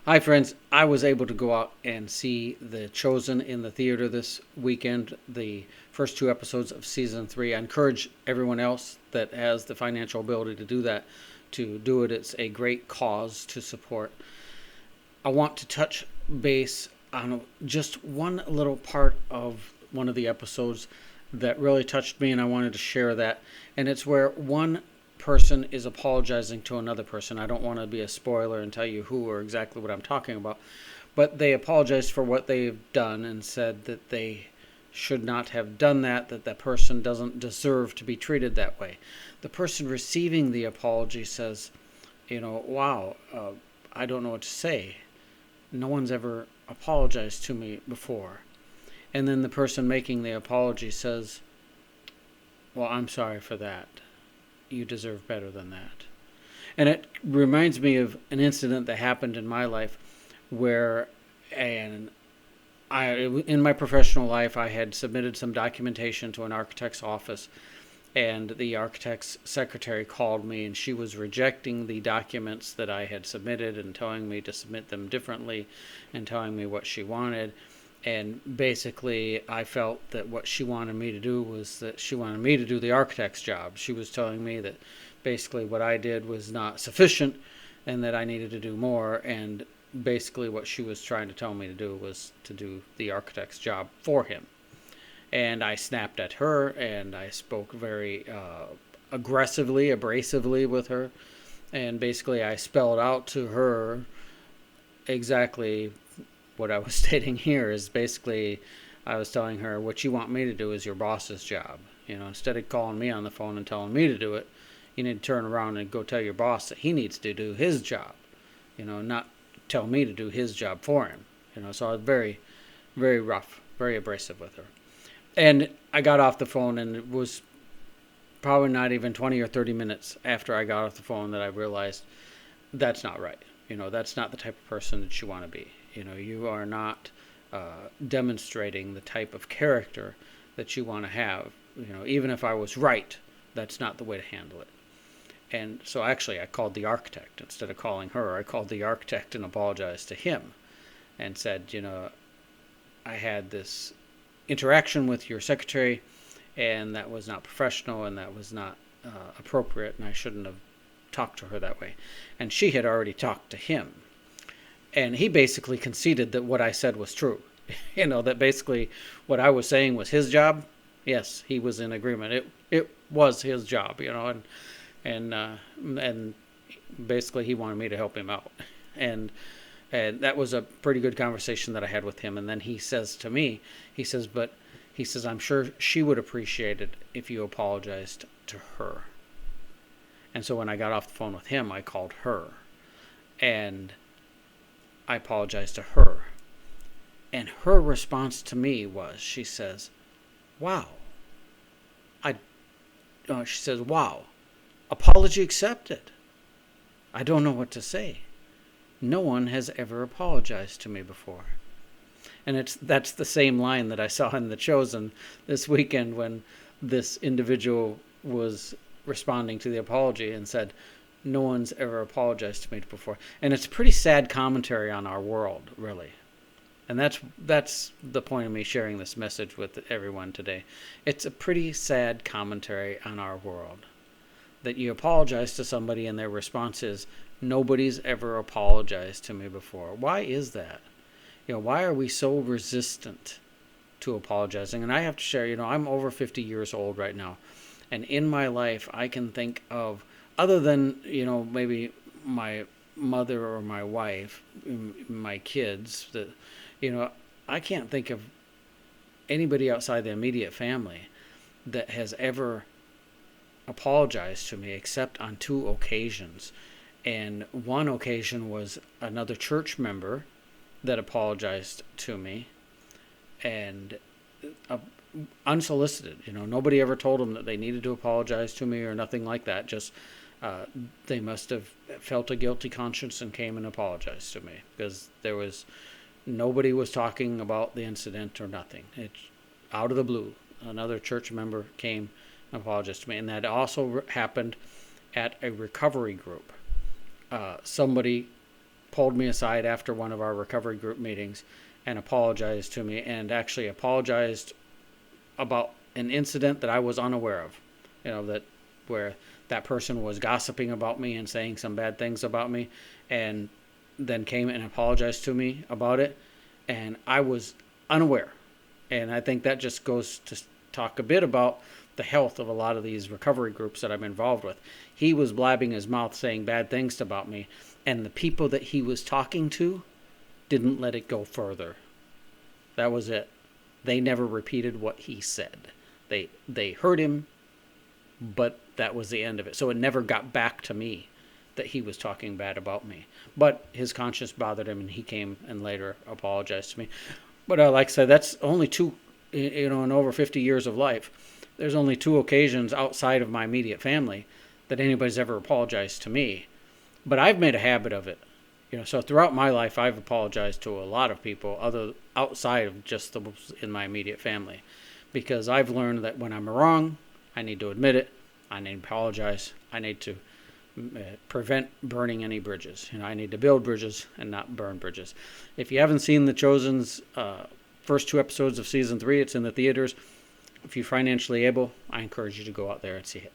Hi, friends. I was able to go out and see The Chosen in the theater this weekend, the first two episodes of season three. I encourage everyone else that has the financial ability to do that to do it. It's a great cause to support. I want to touch base on just one little part of one of the episodes that really touched me, and I wanted to share that. And it's where one person is apologizing to another person. I don't want to be a spoiler and tell you who or exactly what I'm talking about, but they apologized for what they've done and said that they should not have done that, that person doesn't deserve to be treated that way. The person receiving the apology says, wow, I don't know what to say. No one's ever apologized to me before. And then the person making the apology says, well, I'm sorry for that. You deserve better than that. And it reminds me of an incident that happened in my life where, and in my professional life, I had submitted some documentation to an architect's office, and the architect's secretary called me, and she was rejecting the documents that I had submitted and telling me to submit them differently and telling me what she wanted. And basically, I felt that what she wanted me to do was that she wanted me to do the architect's job. She was telling me that basically what I did was not sufficient and that I needed to do more. And basically, what she was trying to tell me to do was to do the architect's job for him. And I snapped at her and I spoke very aggressively, abrasively with her. And basically, I spelled out to her exactly what I was stating here is basically I was telling her what you want me to do is your boss's job. Instead of calling me on the phone and telling me to do it, you need to turn around and go tell your boss that he needs to do his job. Not tell me to do his job for him. So I was very, very rough, very abrasive with her. And I got off the phone, and it was probably not even 20 or 30 minutes after I got off the phone that I realized that's not right. That's not the type of person that you want to be. You are not demonstrating the type of character that you want to have. Even if I was right, that's not the way to handle it. And so actually I called the architect. Instead of calling her, I called the architect and apologized to him and said, I had this interaction with your secretary, and that was not professional, and that was not appropriate, and I shouldn't have talked to her that way. And she had already talked to him. And he basically conceded that what I said was true. That basically what I was saying was his job. Yes, he was in agreement. It was his job, and basically he wanted me to help him out. And that was a pretty good conversation that I had with him. And then he says to me, he says, I'm sure she would appreciate it if you apologized to her. And so when I got off the phone with him, I called her. And I apologized to her. And her response to me was, she says, wow. She says, wow. Apology accepted. I don't know what to say. No one has ever apologized to me before. And that's the same line that I saw in The Chosen this weekend when this individual was responding to the apology and said, no one's ever apologized to me before. And it's pretty sad commentary on our world, really. And that's the point of me sharing this message with everyone today. It's a pretty sad commentary on our world. That you apologize to somebody and their response is, nobody's ever apologized to me before. Why is that? Why are we so resistant to apologizing? And I have to share, I'm over 50 years old right now. And in my life, I can think of, other than, maybe my mother or my wife, my kids, that, I can't think of anybody outside the immediate family that has ever apologized to me except on two occasions. And one occasion was another church member that apologized to me, and unsolicited. Nobody ever told them that they needed to apologize to me or nothing like that. Just they must have felt a guilty conscience and came and apologized to me, because nobody was talking about the incident or nothing. It's out of the blue. Another church member came and apologized to me, and that also happened at a recovery group. Somebody pulled me aside after one of our recovery group meetings and apologized to me, and actually apologized about an incident that I was unaware of. That where that person was gossiping about me and saying some bad things about me, and then came and apologized to me about it, and I was unaware. And I think that just goes to talk a bit about the health of a lot of these recovery groups that I'm involved with. He was blabbing his mouth saying bad things about me, and the people that he was talking to didn't let it go further. That was it. They never repeated what he said. They heard him, but that was the end of it. So it never got back to me that he was talking bad about me. But his conscience bothered him, and he came and later apologized to me. But like I said, that's only two, in over 50 years of life, there's only two occasions outside of my immediate family that anybody's ever apologized to me. But I've made a habit of it. So throughout my life, I've apologized to a lot of people other outside of just those in my immediate family, because I've learned that when I'm wrong, I need to admit it. I need to apologize. I need to prevent burning any bridges. I need to build bridges and not burn bridges. If you haven't seen The Chosen's first 2 episodes of season 3, it's in the theaters. If you're financially able, I encourage you to go out there and see it.